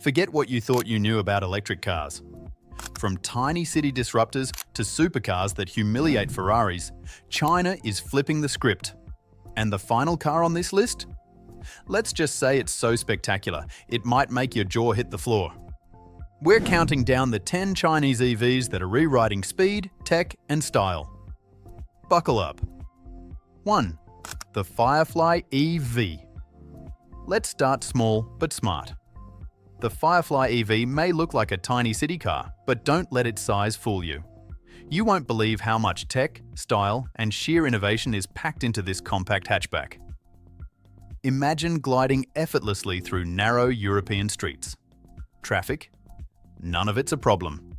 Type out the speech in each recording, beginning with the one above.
Forget what you thought you knew about electric cars. From tiny city disruptors to supercars that humiliate Ferraris, China is flipping the script. And the final car on this list? Let's just say it's so spectacular, it might make your jaw hit the floor. We're counting down the 10 Chinese EVs that are rewriting speed, tech, and style. Buckle up. 1. The Firefly EV. Let's start small but smart. The Firefly EV may look like a tiny city car, but don't let its size fool you. You won't believe how much tech, style, and sheer innovation is packed into this compact hatchback. Imagine gliding effortlessly through narrow European streets. Traffic? None of it's a problem.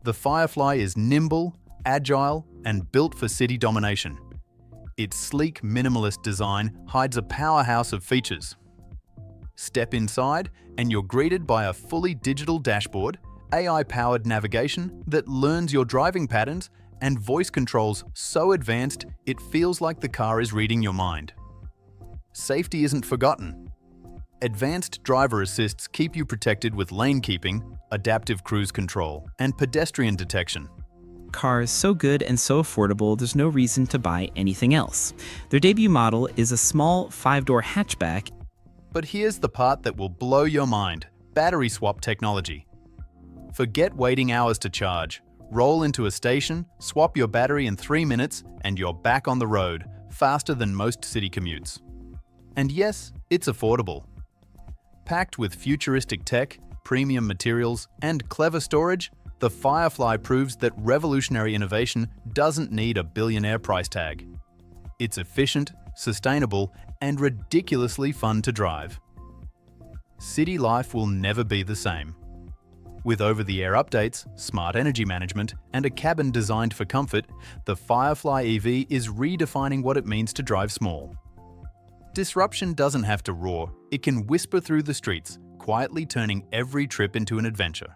The Firefly is nimble, agile, and built for city domination. Its sleek, minimalist design hides a powerhouse of features. Step inside, and you're greeted by a fully digital dashboard, AI-powered navigation that learns your driving patterns, and voice controls so advanced it feels like the car is reading your mind. Safety isn't forgotten. Advanced driver assists keep you protected with lane keeping, adaptive cruise control, and pedestrian detection. Car is so good and so affordable, there's no reason to buy anything else. Their debut model is a small 5-door hatchback. But here's the part that will blow your mind: battery swap technology. Forget waiting hours to charge. Roll into a station, swap your battery in 3 minutes, and you're back on the road, faster than most city commutes. And yes, it's affordable. Packed with futuristic tech, premium materials, and clever storage, the Firefly proves that revolutionary innovation doesn't need a billionaire price tag. It's efficient, sustainable, and ridiculously fun to drive. City life will never be the same. With over-the-air updates, smart energy management, and a cabin designed for comfort, the Firefly EV is redefining what it means to drive small. Disruption doesn't have to roar, it can whisper through the streets, quietly turning every trip into an adventure.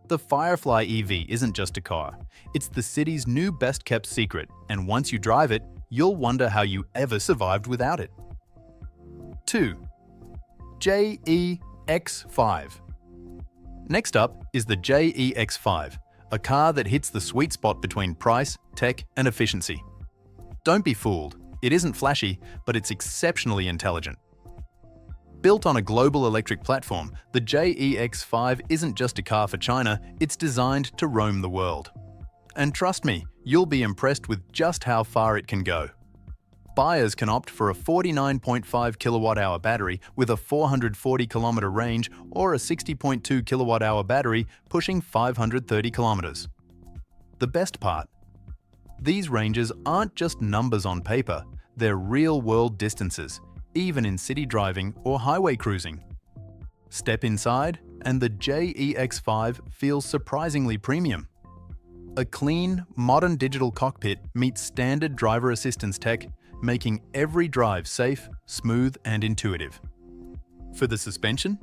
The Firefly EV isn't just a car, it's the city's new best-kept secret, and once you drive it, you'll wonder how you ever survived without it. 2. JEX5. Next up is the JEX5, a car that hits the sweet spot between price, tech, and efficiency. Don't be fooled, it isn't flashy, but it's exceptionally intelligent. Built on a global electric platform, the JEX5 isn't just a car for China, it's designed to roam the world. And trust me, you'll be impressed with just how far it can go. Buyers can opt for a 49.5 kilowatt-hour battery with a 440 kilometer range or a 60.2 kilowatt-hour battery pushing 530 kilometers. The best part? These ranges aren't just numbers on paper, they're real-world distances, even in city driving or highway cruising. Step inside, and the JEX5 feels surprisingly premium. A clean, modern digital cockpit meets standard driver assistance tech, making every drive safe, smooth, and intuitive. For the suspension,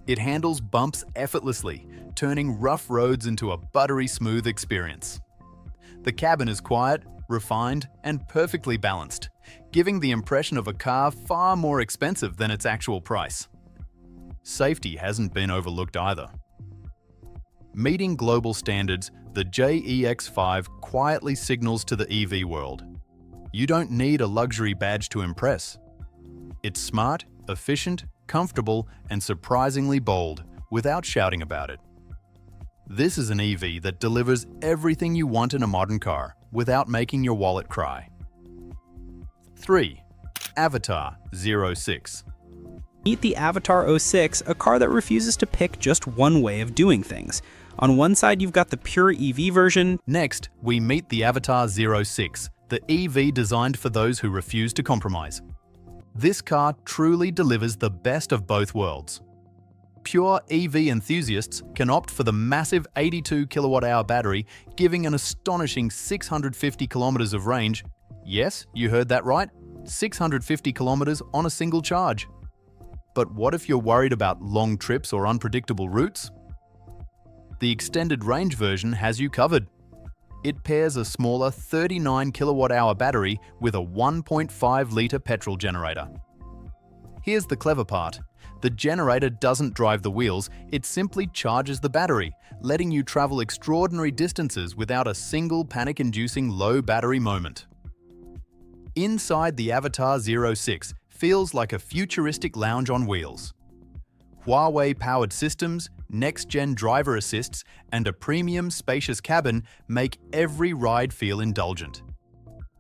it handles bumps effortlessly, turning rough roads into a buttery smooth experience. The cabin is quiet, refined, and perfectly balanced, giving the impression of a car far more expensive than its actual price. Safety hasn't been overlooked either. Meeting global standards, the JEX5 quietly signals to the EV world. You don't need a luxury badge to impress. It's smart, efficient, comfortable, and surprisingly bold, without shouting about it. This is an EV that delivers everything you want in a modern car, without making your wallet cry. 3. Avatr 06. Meet the Avatr 06, a car that refuses to pick just one way of doing things. On one side, you've got the pure EV version. Next, we meet the Avatr 06, the EV designed for those who refuse to compromise. This car truly delivers the best of both worlds. Pure EV enthusiasts can opt for the massive 82 kilowatt-hour battery, giving an astonishing 650 kilometers of range. Yes, you heard that right, 650 kilometers on a single charge. But what if you're worried about long trips or unpredictable routes? The extended range version has you covered. It pairs a smaller 39 kilowatt-hour battery with a 1.5-litre petrol generator. Here's the clever part. The generator doesn't drive the wheels, it simply charges the battery, letting you travel extraordinary distances without a single panic-inducing low battery moment. Inside the Avatr 06 feels like a futuristic lounge on wheels. Huawei-powered systems, next-gen driver assists, and a premium spacious cabin make every ride feel indulgent.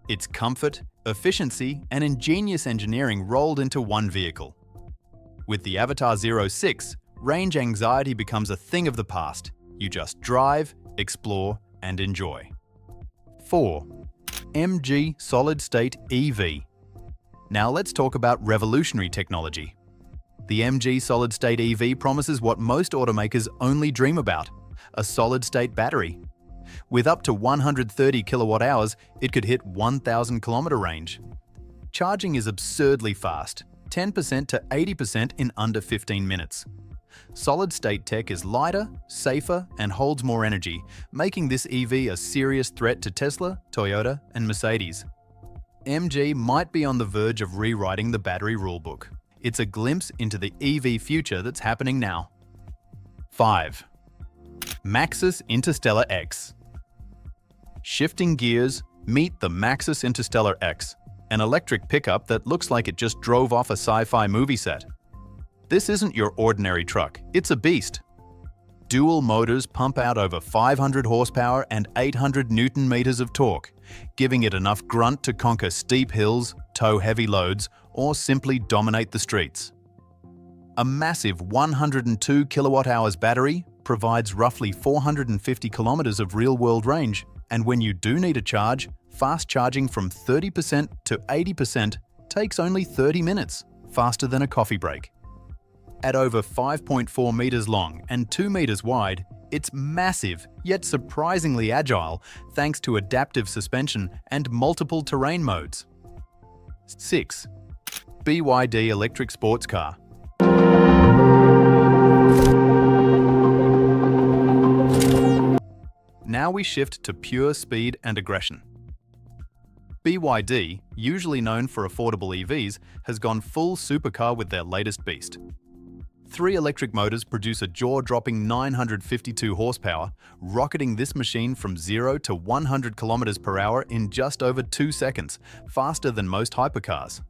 It's comfort, efficiency, and ingenious engineering rolled into one vehicle. With the Avatr 06, range anxiety becomes a thing of the past. You just drive, explore, and enjoy. 4. MG Solid-State EV. Now let's talk about revolutionary technology. The MG Solid-State EV promises what most automakers only dream about: a solid-state battery. With up to 130 kilowatt-hours, it could hit 1,000-kilometer range. Charging is absurdly fast, 10% to 80% in under 15 minutes. Solid-state tech is lighter, safer, and holds more energy, making this EV a serious threat to Tesla, Toyota, and Mercedes. MG might be on the verge of rewriting the battery rulebook. It's a glimpse into the EV future that's happening now. 5. Maxus Interstellar X. Shifting gears, meet the Maxus Interstellar X, an electric pickup that looks like it just drove off a sci-fi movie set. This isn't your ordinary truck, it's a beast. Dual motors pump out over 500 horsepower and 800 Newton-meters of torque, giving it enough grunt to conquer steep hills, tow heavy loads, or simply dominate the streets. A massive 102 kilowatt-hours battery provides roughly 450 kilometers of real-world range, and when you do need a charge, fast charging from 30% to 80% takes only 30 minutes, faster than a coffee break. At over 5.4 meters long and 2 meters wide, it's massive yet surprisingly agile thanks to adaptive suspension and multiple terrain modes. 6. BYD electric sports car. Now we shift to pure speed and aggression. BYD, usually known for affordable EVs, has gone full supercar with their latest beast. 3 electric motors produce a jaw-dropping 952 horsepower, rocketing this machine from 0 to 100 kilometers per hour in just over 2 seconds, faster than most hypercars.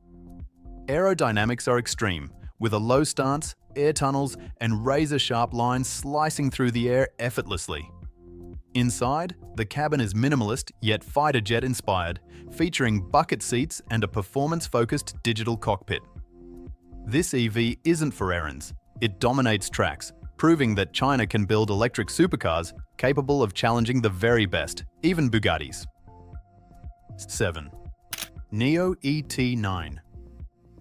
Aerodynamics are extreme, with a low stance, air tunnels, and razor-sharp lines slicing through the air effortlessly. Inside, the cabin is minimalist yet fighter jet inspired, featuring bucket seats and a performance-focused digital cockpit. This EV isn't for errands. It dominates tracks, proving that China can build electric supercars capable of challenging the very best, even Bugattis. 7. Neo ET9.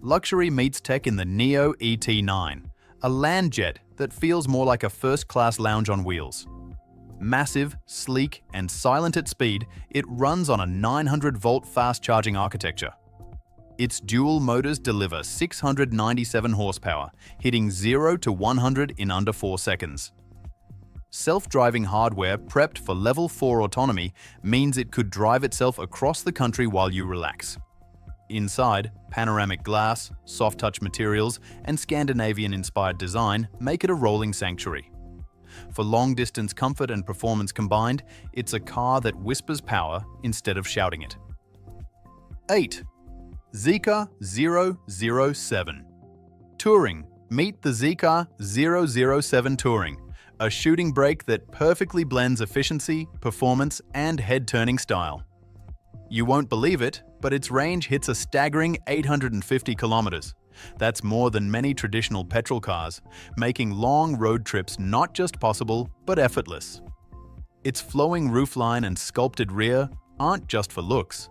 Luxury meets tech in the Neo ET9, a land jet that feels more like a first-class lounge on wheels. Massive, sleek, and silent at speed, it runs on a 900-volt fast-charging architecture. Its dual motors deliver 697 horsepower, hitting 0 to 100 in under 4 seconds. Self-driving hardware prepped for Level 4 autonomy means it could drive itself across the country while you relax. Inside, panoramic glass, soft-touch materials, and Scandinavian-inspired design make it a rolling sanctuary. For long-distance comfort and performance combined, it's a car that whispers power instead of shouting it. 8. Zeekr 007. Touring. Meet the Zeekr 007 Touring, a shooting brake that perfectly blends efficiency, performance, and head-turning style. You won't believe it, but its range hits a staggering 850 kilometers. That's more than many traditional petrol cars, making long road trips not just possible, but effortless. Its flowing roofline and sculpted rear aren't just for looks.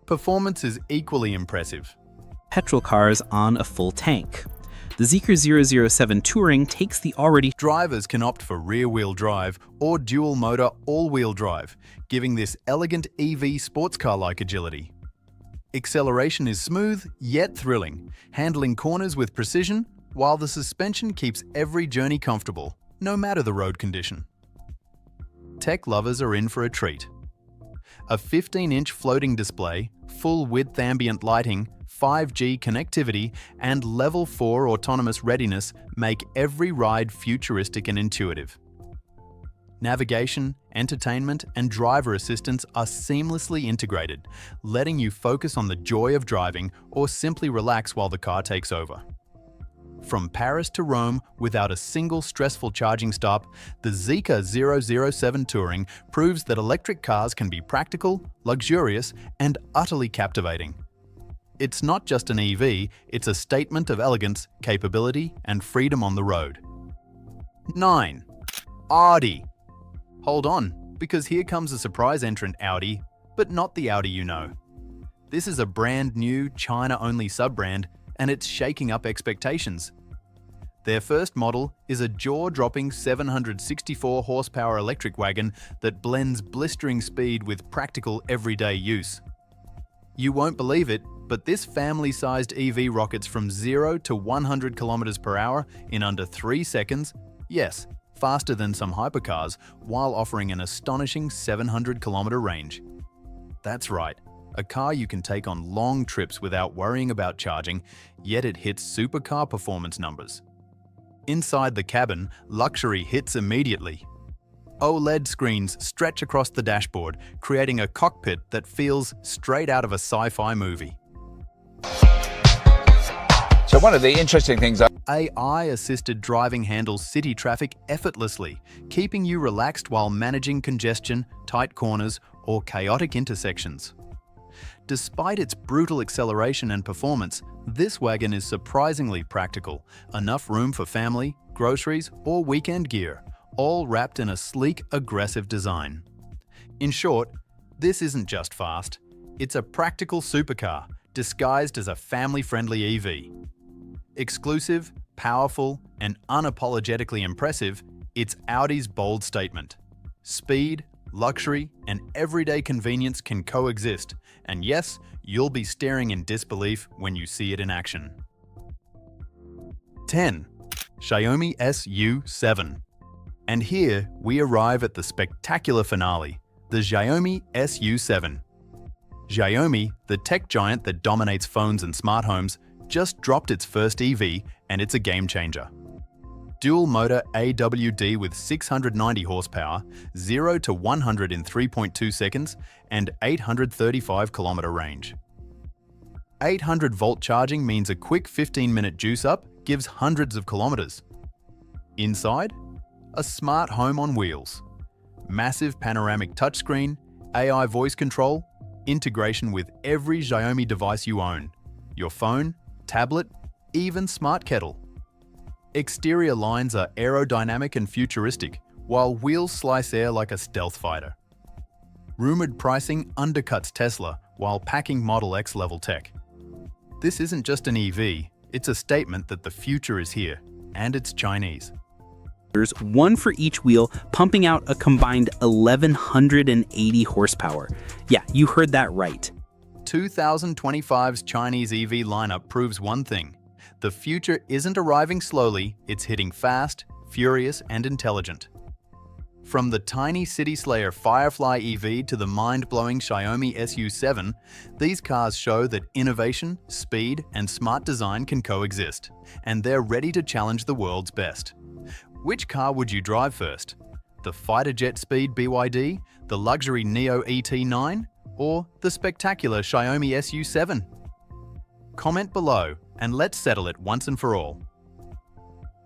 Performance is equally impressive. Petrol cars on a full tank. The Zeekr 007 Touring takes the already Drivers can opt for rear-wheel drive or dual-motor all-wheel drive, giving this elegant EV sports car-like agility. Acceleration is smooth yet thrilling, handling corners with precision, while the suspension keeps every journey comfortable, no matter the road condition. Tech lovers are in for a treat. A 15-inch floating display, full-width ambient lighting, 5G connectivity, and Level 4 autonomous readiness make every ride futuristic and intuitive. Navigation, entertainment, and driver assistance are seamlessly integrated, letting you focus on the joy of driving or simply relax while the car takes over. From Paris to Rome without a single stressful charging stop, the Zeekr 007 Touring proves that electric cars can be practical, luxurious, and utterly captivating. It's not just an EV, it's a statement of elegance, capability, and freedom on the road. 9. Audi. Hold on, because here comes a surprise entrant Audi, but not the Audi you know. This is a brand new, China-only sub-brand, and it's shaking up expectations. Their first model is a jaw-dropping 764 horsepower electric wagon that blends blistering speed with practical everyday use. You won't believe it, but this family-sized EV rockets from 0 to 100 km per hour in under 3 seconds, yes, faster than some hypercars, while offering an astonishing 700-kilometer range. That's right, a car you can take on long trips without worrying about charging, yet it hits supercar performance numbers. Inside the cabin, luxury hits immediately. OLED screens stretch across the dashboard, creating a cockpit that feels straight out of a sci-fi movie. So one of the interesting things AI-assisted driving handles city traffic effortlessly, keeping you relaxed while managing congestion, tight corners, or chaotic intersections. Despite its brutal acceleration and performance, this wagon is surprisingly practical, enough room for family, groceries, or weekend gear, all wrapped in a sleek, aggressive design. In short, this isn't just fast, it's a practical supercar disguised as a family-friendly EV. Exclusive, powerful, and unapologetically impressive, it's Audi's bold statement. Speed, luxury, and everyday convenience can coexist, and yes, you'll be staring in disbelief when you see it in action. 10. Xiaomi SU7. And here we arrive at the spectacular finale, the Xiaomi SU7. Xiaomi, the tech giant that dominates phones and smart homes, just dropped its first EV, and it's a game changer. Dual-motor AWD with 690 horsepower, 0 to 100 in 3.2 seconds, and 835-kilometer range. 800-volt charging means a quick 15-minute juice-up gives hundreds of kilometers. Inside, a smart home on wheels. Massive panoramic touchscreen, AI voice control, integration with every Xiaomi device you own. Your phone, tablet, even smart kettle. Exterior lines are aerodynamic and futuristic, while wheels slice air like a stealth fighter. Rumored pricing undercuts Tesla while packing Model X level tech. This isn't just an EV, it's a statement that the future is here, and it's Chinese. There's one for each wheel, pumping out a combined 1,180 horsepower. Yeah, you heard that right. 2025's Chinese EV lineup proves one thing. The future isn't arriving slowly, it's hitting fast, furious, and intelligent. From the tiny city slayer Firefly EV to the mind-blowing Xiaomi SU7, these cars show that innovation, speed, and smart design can coexist, and they're ready to challenge the world's best. Which car would you drive first? The fighter jet speed BYD, the luxury Neo ET9, or the spectacular Xiaomi SU7? Comment below and let's settle it once and for all.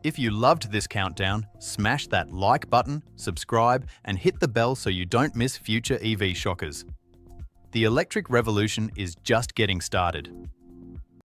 If you loved this countdown, smash that like button, subscribe, and hit the bell so you don't miss future EV shockers. The electric revolution is just getting started.